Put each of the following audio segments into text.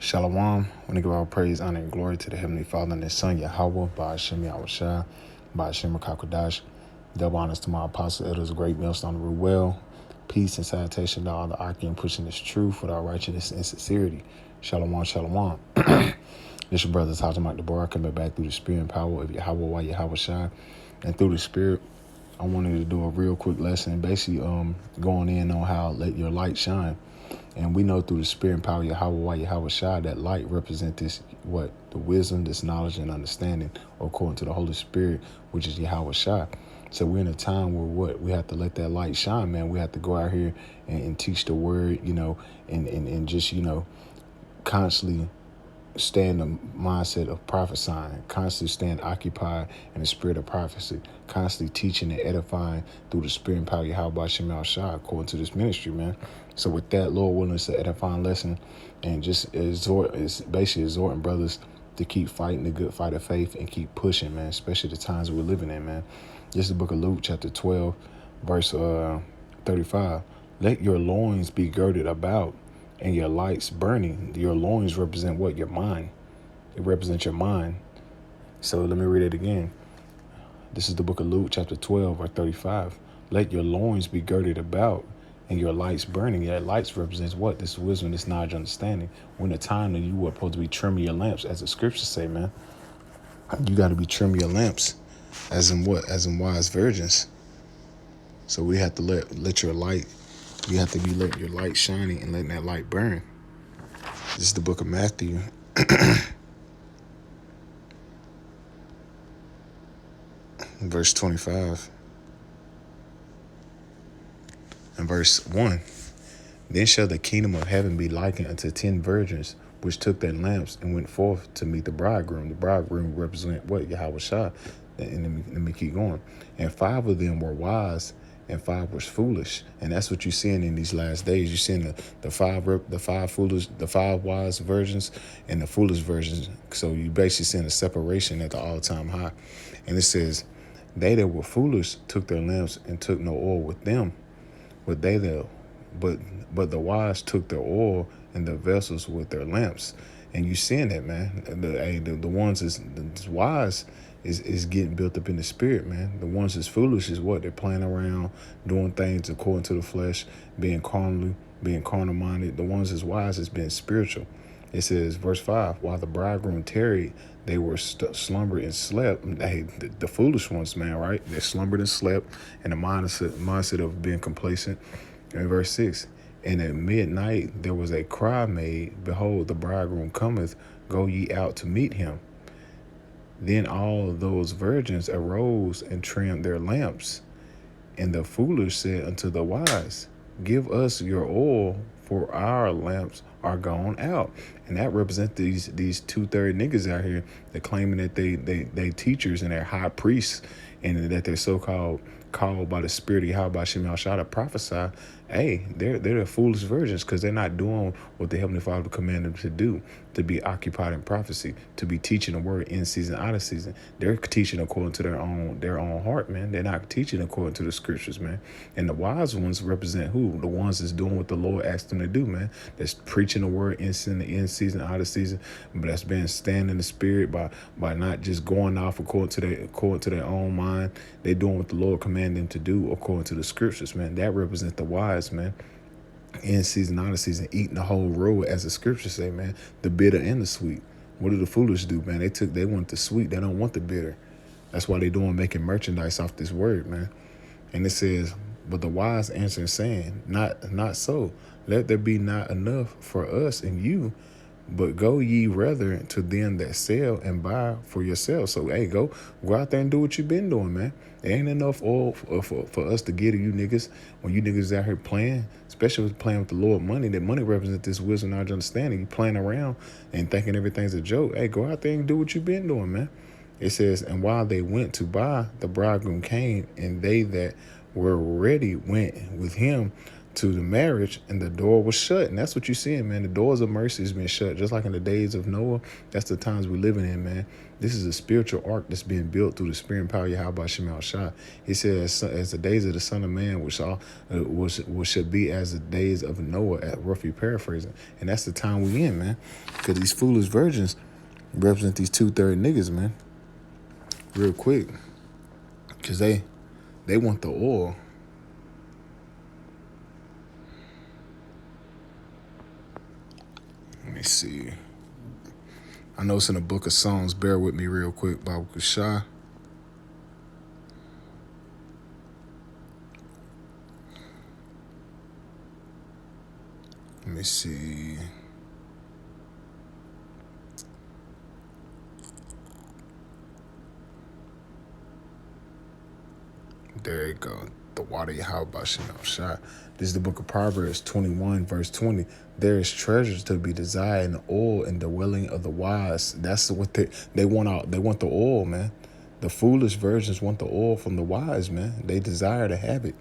Shalom. I want to give all praise, honor, and glory to the Heavenly Father and His Son, Yahweh, Ba'ashem Yahushua, Ba'ashem Kakodash. Double honors to my apostle, elders, great millstone to rule well. Peace and salutation to all the Akim pushing this truth with our righteousness and sincerity. Shalom, shalom. This your brother, Tajah Mike Deborah, coming back through the spirit and power of Yahweh, Yahushua. And through the spirit, I wanted to do a real quick lesson, basically going in on how let your light shine. And we know through the spirit and power of Yahweh Shai, that light represents this, the wisdom, this knowledge and understanding, according to the Holy Spirit, which is Yahweh Shai. So we're in a time where we have to let that light shine, man. We have to go out here and teach the word, and just, constantly stay in the mindset of prophesying, constantly staying occupied in the spirit of prophecy, constantly teaching and edifying through the spirit and power of Yahweh Shem Shai, according to this ministry, man. So with that, Lord willing, it's an edifying lesson, and just basically exhorting brothers to keep fighting the good fight of faith and keep pushing, man, especially the times we're living in, man. This is the book of Luke, chapter 12, verse 35. Let your loins be girded about and your lights burning. Your loins represent what? Your mind. It represents your mind. So let me read it again. This is the book of Luke, chapter 12, verse 35. Let your loins be girded about and your lights burning. Your lights represents what? This wisdom, this knowledge, understanding. When the time that you were supposed to be trimming your lamps, as the scriptures say, man. You got to be trimming your lamps. As in what? As in wise virgins. So we have to let your light, you have to be letting your light shining and letting that light burn. This is the book of Matthew. Verse 25. And verse 1. Then shall the kingdom of heaven be likened unto 10 virgins, which took their lamps and went forth to meet the bridegroom. The bridegroom represent what? Yahweh Shai. And let me keep going. And 5 of them were wise, and 5 was foolish. And that's what you're seeing in these last days. You're seeing the five wise virgins and the foolish virgins. So you basically seeing a separation at the all-time high. And it says, they that were foolish took their lamps and took no oil with them. But the wise took their oil and the vessels with their lamps. And you seeing that, man. The ones that's wise is getting built up in the spirit, man. The ones that's foolish is what? They're playing around, doing things according to the flesh, being carnal minded. The ones that's wise is being spiritual. It says, verse 5, while the bridegroom tarried, they were slumbered and slept. Hey, the foolish ones, man, right? They slumbered and slept in the mindset of being complacent. And verse 6, and at midnight there was a cry made, behold, the bridegroom cometh, go ye out to meet him. Then all those virgins arose and trimmed their lamps. And the foolish said unto the wise, give us your oil, for our lamps are gone out. And that represents these 2/3 niggas out here that claiming that they teachers and they're high priests and that they're so-called called by the spirit of Yahweh Shem Shai to prophesy. Hey, they're the foolish virgins because they're not doing what the Heavenly Father commanded them to do, to be occupied in prophecy, to be teaching the word in season, out of season. They're teaching according to their own heart, man. They're not teaching according to the scriptures, man. And the wise ones represent who? The ones that's doing what the Lord asked them to do, man. That's preaching the word in season, out of season, but that's been standing in the spirit by not just going off according to their own mind. They're doing what the Lord commanded them to do according to the scriptures, man. That represents the wise, man. In season, out of season, eating the whole road, as the scriptures say, man. The bitter and the sweet. What do the foolish do, man? They want the sweet. They don't want the bitter. That's why they making merchandise off this word, man. And it says, but the wise answer saying, not so. Let there be not enough for us and you, but go ye rather to them that sell and buy for yourselves. So, hey, go out there and do what you've been doing, man. There ain't enough oil for us to get to you niggas. When you niggas out here playing, especially with playing with the Lord money, that money represents this wisdom, knowledge, understanding. You playing around and thinking everything's a joke. Hey, go out there and do what you've been doing, man. It says, and while they went to buy, the bridegroom came, and they that were ready went with him to the marriage, and the door was shut. And that's what you're seeing, man. The doors of mercy has been shut, just like in the days of Noah. That's the times we're living in, man. This is a spiritual ark that's being built through the spirit and power of Yahweh Shema Shah. He said, as the days of the Son of Man, which should be as the days of Noah, at roughly paraphrasing. And that's the time we in, man. Because these foolish virgins represent these 2/3 niggas, man. Real quick. Because they want the oil. Let me see. I know it's in the book of Psalms. Bear with me real quick. Baruch Shah. Let me see. There you go. The water Yahweh Shema Shah. This is the book of Proverbs 21, verse 20. There is treasures to be desired in the oil and the dwelling of the wise. That's what they want out. They want the oil, man. The foolish virgins want the oil from the wise, man. They desire to have it.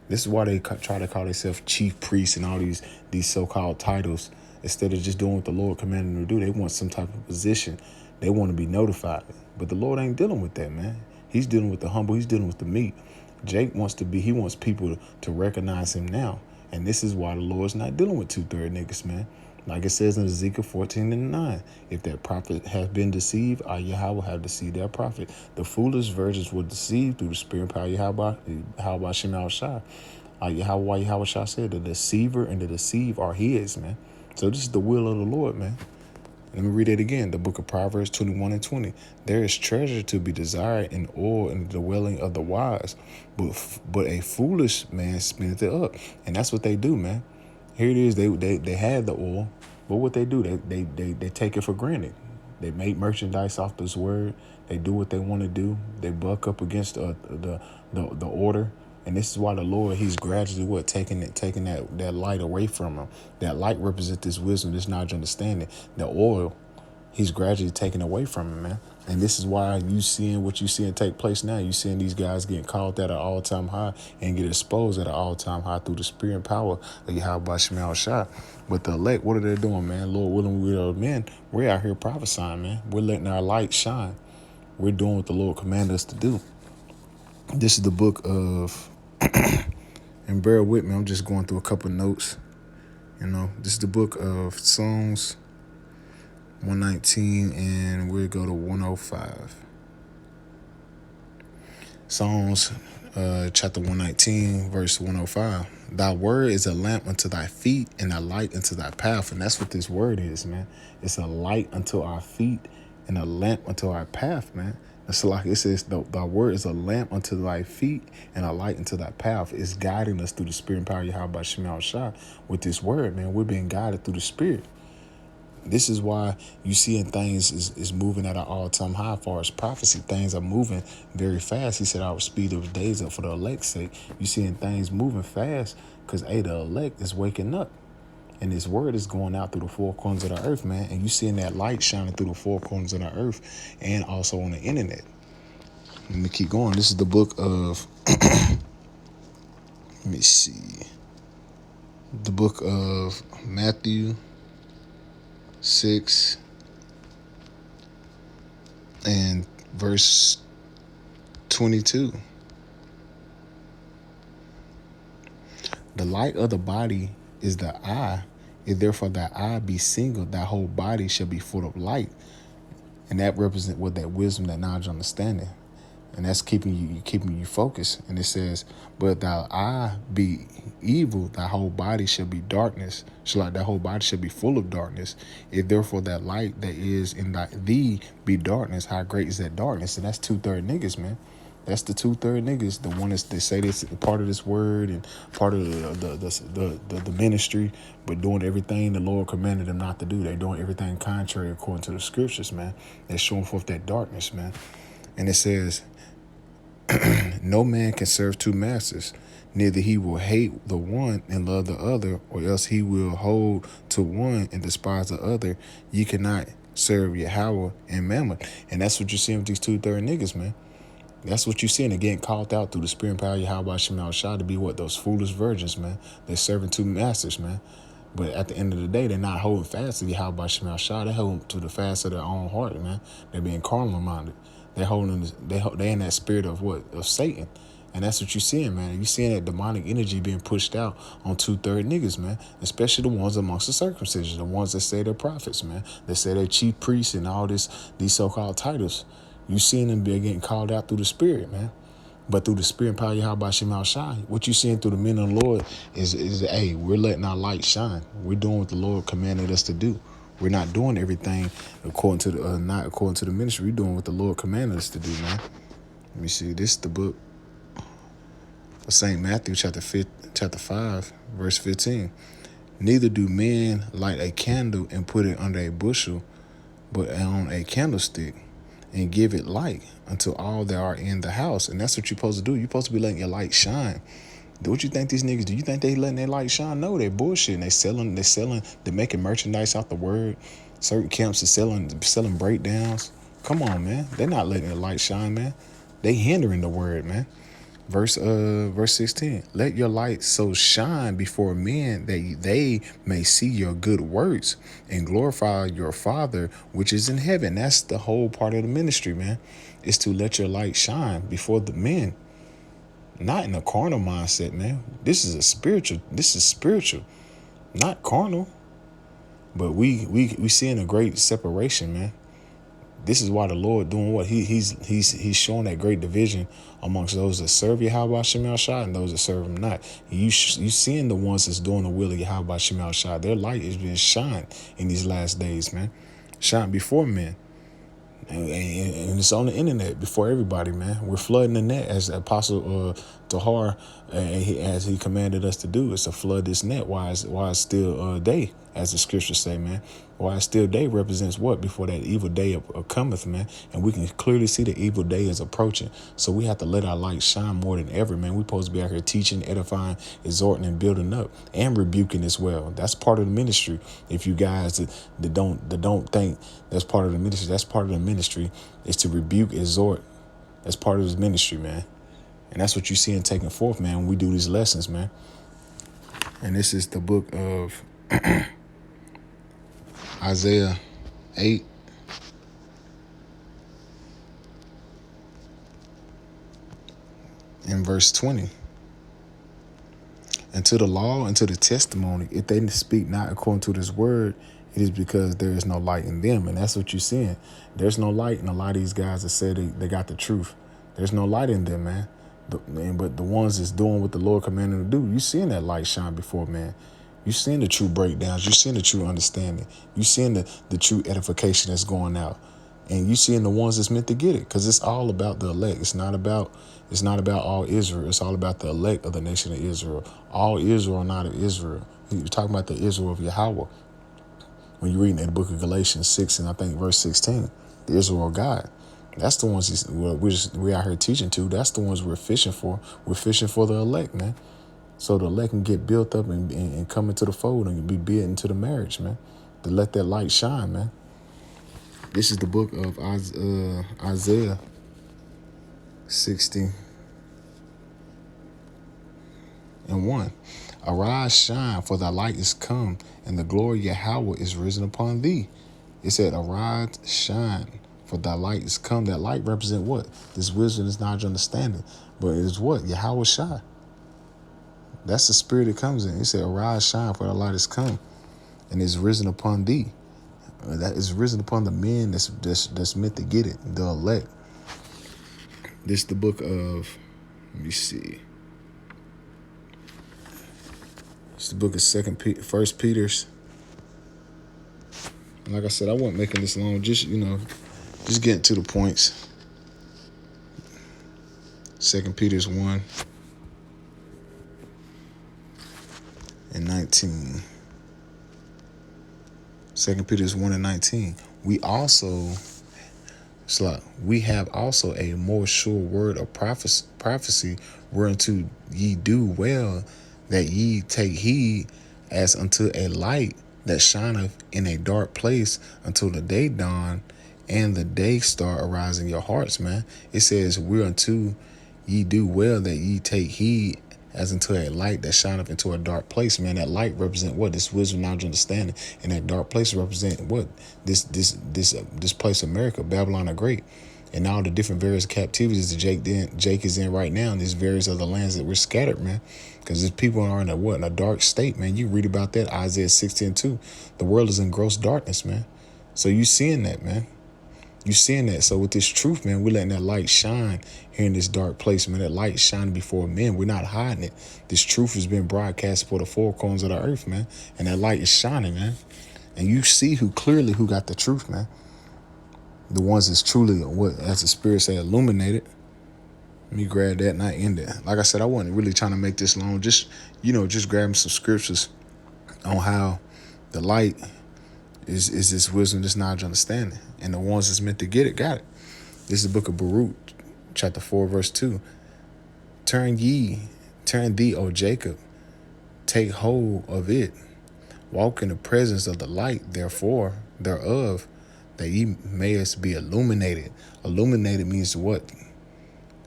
This is why they try to call themselves chief priests and all these so-called titles. Instead of just doing what the Lord commanded them to do, they want some type of position. They want to be notified. But the Lord ain't dealing with that, man. He's dealing with the humble. He's dealing with the meek. Jake wants people to recognize him now. And this is why the Lord's not dealing with 2/3 niggas, man. Like it says in Ezekiel 14:9, if that prophet has been deceived, Yahweh will have deceived that prophet. The foolish virgins were deceived through the spirit and power of Yahweh Shema Shah. Yahweh Shah said the deceiver and the deceive are his, man. So this is the will of the Lord, man. Let me read it again. The book of Proverbs 21:20. There is treasure to be desired in oil in the dwelling of the wise, but a foolish man spendeth it up. And that's what they do, man. Here it is. They had the oil, but what they do, they take it for granted. They make merchandise off this word. They do what they want to do. They buck up against the order. And this is why the Lord, he's gradually taking that light away from him. That light represents this wisdom, this knowledge, understanding. The oil, he's gradually taken away from him, man. And this is why you seeing what you seeing take place now. You seeing these guys getting called at an all-time high and get exposed at an all-time high through the spirit and power of Yahweh Shema Shah. But the elect, what are they doing, man? Lord willing, we are men. We're out here prophesying, man. We're letting our light shine. We're doing what the Lord commanded us to do. This is the book of... and bear with me, I'm just going through a couple notes. This is the book of Psalms 119, and we'll go to 105. Psalms chapter 119, verse 105. Thy word is a lamp unto thy feet and a light unto thy path. And that's what this word is, man. It's a light unto our feet and a lamp unto our path, man. It's like it says, thy word is a lamp unto thy feet and a light unto thy path. It's guiding us through the spirit and power of Yahweh Shema Shah. With this word, man, we're being guided through the spirit. This is why you seeing things is moving at an all-time high as far as prophecy. Things are moving very fast. He said, I will speed those days up for the elect's sake. You seeing things moving fast because, the elect is waking up. And this word is going out through the four corners of the earth, man. And you seeing that light shining through the four corners of the earth and also on the internet. Let me keep going. This is the book of, let me see, the book of Matthew 6 and verse 22. The light of the body is the eye. If therefore thy eye be single, thy whole body shall be full of light. And that represents what that wisdom, that knowledge, understanding. And that's keeping you focused. And it says, but thy eye be evil, thy whole body shall be darkness. Thy whole body shall be full of darkness. If therefore that light that is in thee be darkness, how great is that darkness? And that's 2/3 niggas, man. That's the 2/3 niggas. The one they say this part of this word and part of the ministry, but doing everything the Lord commanded them not to do. They're doing everything contrary according to the scriptures, man. They're showing forth that darkness, man. And it says, no man can serve two masters. Neither he will hate the one and love the other, or else he will hold to one and despise the other. You cannot serve Yahweh and Mammon. And that's what you're seeing with these 2/3 niggas, man. That's what you see, and they're getting called out through the spirit and power of Yahweh Shema Shah to be what? Those foolish virgins, man. They're serving two masters, man. But at the end of the day, they're not holding fast to Yahweh Shema Shah. They're holding to the fast of their own heart, man. They're being carnal minded. They're holding. They in that spirit of what? Of Satan. And that's what you're seeing, man. You're seeing that demonic energy being pushed out on 2/3 niggas, man. Especially the ones amongst the circumcision, the ones that say they're prophets, man. They say they're chief priests and all these so-called titles. You seeing them be getting called out through the spirit, man. But through the spirit and power of Yahweh Shema Shai, what you seeing through the men of the Lord is hey, we're letting our light shine. We're doing what the Lord commanded us to do. We're not doing everything according to the not according to the ministry. We're doing what the Lord commanded us to do, man. Let me see. This is the book of St. Matthew, chapter 5, verse 15. Neither do men light a candle and put it under a bushel, but on a candlestick, and give it light unto all that are in the house. And that's what you're supposed to do. You're supposed to be letting your light shine. What you think these niggas do? You think they letting their light shine? No, they're bullshitting. They're making merchandise out the word. Certain camps are selling breakdowns. Come on, man. They're not letting their light shine, man. They hindering the word, man. Verse 16. Let your light so shine before men that they may see your good works and glorify your Father which is in heaven. That's the whole part of the ministry, man. Is to let your light shine before the men. Not in a carnal mindset, man. This is spiritual, not carnal. But we seeing a great separation, man. This is why the Lord doing what he's showing that great division amongst those that serve Yahweh Shema Shai and those that serve him not. You seeing the ones that's doing the will of Yahweh Shema Shai. Their light is being shined in these last days, man. Shine before men. And it's on the internet before everybody, man. We're flooding the net as Apostle Tahar, as he commanded us to do, is to flood this net. Why it's still day, as the scriptures say, man. Why it's still day represents what? Before that evil day cometh, man. And we can clearly see the evil day is approaching. So we have to let our light shine more than ever, man. We're supposed to be out here teaching, edifying, exhorting, and building up, and rebuking as well. That's part of the ministry. If you guys that don't think that's part of the ministry, that's part of the ministry is to rebuke, exhort. That's part of his ministry, man. And that's what you see in taking forth, man, when we do these lessons, man. And this is the book of Isaiah 8. In verse 20. And to the law and to the testimony, if they speak not according to this word, it is because there is no light in them. And that's what you're seeing. There's no light in a lot of these guys that say they got the truth. There's no light in them, man. But the ones that's doing what the Lord commanded them to do, you seeing that light shine before, man. You seeing the true breakdowns. You seeing the true understanding. You seeing the true edification that's going out. And you seeing the ones that's meant to get it. Because it's all about the elect. It's not about all Israel. It's all about the elect of the nation of Israel. All Israel are not of Israel. You're talking about the Israel of Yahweh. When you're reading in the book of Galatians 6 and I think verse 16, the Israel of God. That's the ones we out here teaching to. That's the ones we're fishing for. We're fishing for the elect, man. So the elect can get built up and come into the fold and be built into the marriage, man. To let that light shine, man. This is the book of Isaiah 60 and 1. Arise, shine, for thy light is come, and the glory of Yahweh is risen upon thee. It said, arise, shine, for thy light is come. That light represent what? This wisdom, this knowledge, understanding. But it is what? Yahweh Shai. That's the spirit that comes in. It said, arise, shine, for thy light is come, and is risen upon thee. That is risen upon the men that's meant to get it, the elect. This is the book of, let me see. It's the book of First Peter's. And like I said, I wasn't making this long. Just getting to the points. 2 Peter's 1 and 19. 2 Peter's 1 and 19. We have also a more sure word of prophecy, whereunto ye do well that ye take heed as unto a light that shineth in a dark place until the day dawn and the day star arise in your hearts, man. It says, whereunto ye do well that ye take heed as unto a light that shineth into a dark place, man. That light represent what? This wisdom, knowledge, understanding. And that dark place represent what? This place, America, Babylon the Great. And all the different various captivities that Jake is in right now, and these various other lands that we're scattered, man. Because these people are in a dark state, man. You read about that, Isaiah 60:2. The world is in gross darkness, man. So you seeing that, man. You seeing that. So with this truth, man, we're letting that light shine here in this dark place, man. That light shining before men. We're not hiding it. This truth has been broadcast for the four corners of the earth, man. And that light is shining, man. And you see who got the truth, man. The ones that's truly, what, as the Spirit say, illuminated. Let me grab that and I end it. Like I said, I wasn't really trying to make this long. Just grabbing some scriptures on how the light is this wisdom, this knowledge, understanding. And the ones that's meant to get it, got it. This is the book of Baruch, chapter 4, verse 2. Turn thee, O Jacob, take hold of it. Walk in the presence of the light, therefore, thereof, that ye mayest be illuminated. Illuminated means what?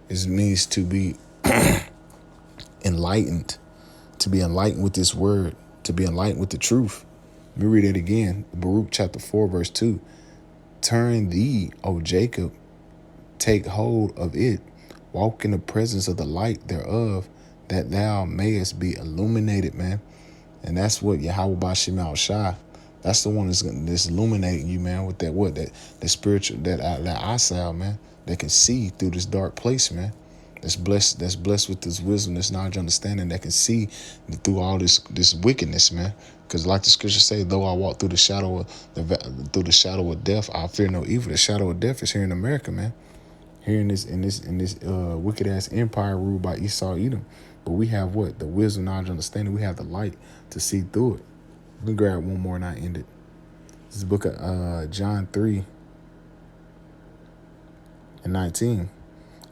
It means to be enlightened. To be enlightened with this word. To be enlightened with the truth. Let me read it again. Baruch chapter 4, verse 2. Turn thee, O Jacob, take hold of it. Walk in the presence of the light thereof, that thou mayest be illuminated, man. And that's what Yahweh Bashim Al Shah. That's the one that's illuminating you, man, with that spiritual, that eyesight, man, that can see through this dark place, man. That's blessed with this wisdom, this knowledge, understanding, that can see through all this wickedness, man. Because like the scriptures say, though I walk through the shadow of death, I fear no evil. The shadow of death is here in America, man. Here in this wicked ass empire ruled by Esau Edom. But we have what? The wisdom, knowledge, understanding. We have the light to see through it. Let me grab one more and I end it. This is the book of John 3:19.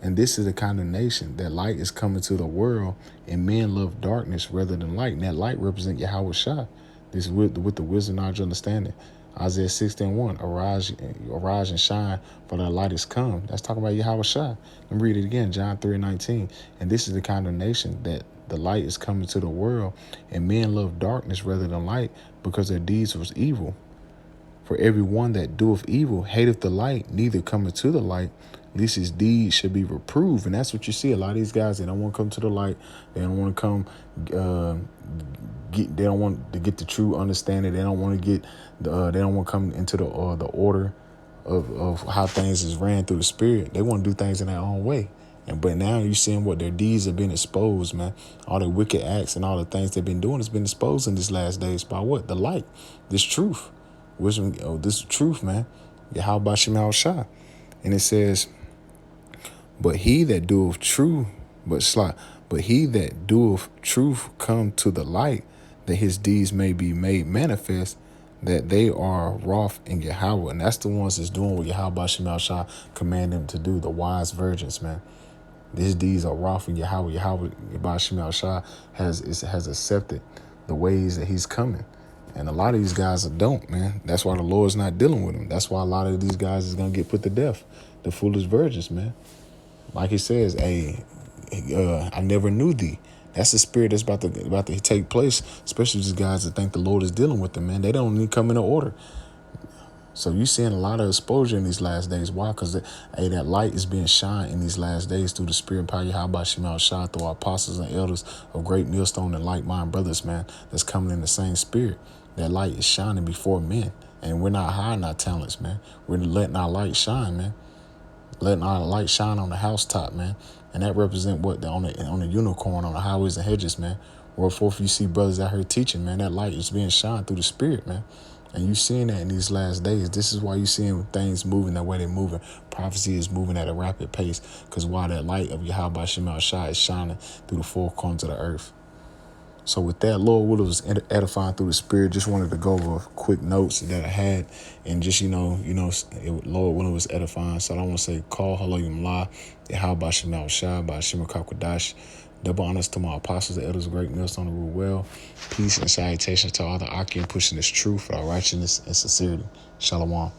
And this is the condemnation, that light is coming to the world, and men love darkness rather than light. And that light represents Yahweh Shah. This with the wisdom, knowledge, understanding. Isaiah 60:1, arise and shine, for the light is come. That's talking about Yahweh Shah. Let me read it again, John 3:19. And this is the condemnation, that the light is coming to the world, and men love darkness rather than light, because their deeds was evil. For every one that doeth evil hateth the light, neither cometh to the light, lest his deeds should be reproved. And that's what you see. A lot of these guys, they don't want to come to the light. They don't want to come. They don't want to get the true understanding. They don't want to get. They don't want to come into the order of how things is ran through the spirit. They want to do things in their own way. But now you're seeing what their deeds have been exposed, man. All the wicked acts and all the things they've been doing has been exposed in these last days by what? The light, this truth, wisdom. This truth, man. Yahweh Shemal Shah, and it says, but he that doeth truth come to the light, that his deeds may be made manifest, that they are wroth in Yahweh. And that's the ones that's doing what Yahweh Shemal Shah commanded them to do, the wise virgins, man. These deeds are wroth in Yahweh. Yahweh Shemal Shah has accepted the ways that he's coming. And a lot of these guys don't, man. That's why the Lord's not dealing with them. That's why a lot of these guys is going to get put to death. The foolish virgins, man. Like he says, hey, I never knew thee. That's the spirit that's about to take place, especially these guys that think the Lord is dealing with them, man. They don't even come into order. So you're seeing a lot of exposure in these last days. Why? Because that light is being shined in these last days through the spirit and power of Yahweh Shemal Shah, through our apostles and elders of great millstone and like-minded brothers, man, that's coming in the same spirit. That light is shining before men. And we're not hiding our talents, man. We're letting our light shine, man. Letting our light shine on the housetop, man. And that represent what? On the unicorn, on the highways and hedges, man. Wherefore, if you see brothers out here teaching, man, that light is being shined through the spirit, man. And you seeing that in these last days. This is why you seeing things moving the way they're moving. Prophecy is moving at a rapid pace. Because why? That light of Yahweh Shemal Shah is shining through the four corners of the earth. So with that, Lord Willis was edifying through the spirit. Just wanted to go over quick notes that I had, and just Lord Willis was edifying. So I don't want to say call hello Yumla, Yahweh Shemal Shah, by Shema Kakwadash. Double honors to my apostles, the elders of great millstone to rule well. Peace and salutations to all the Akim pushing this truth for our righteousness and sincerity. Shalom.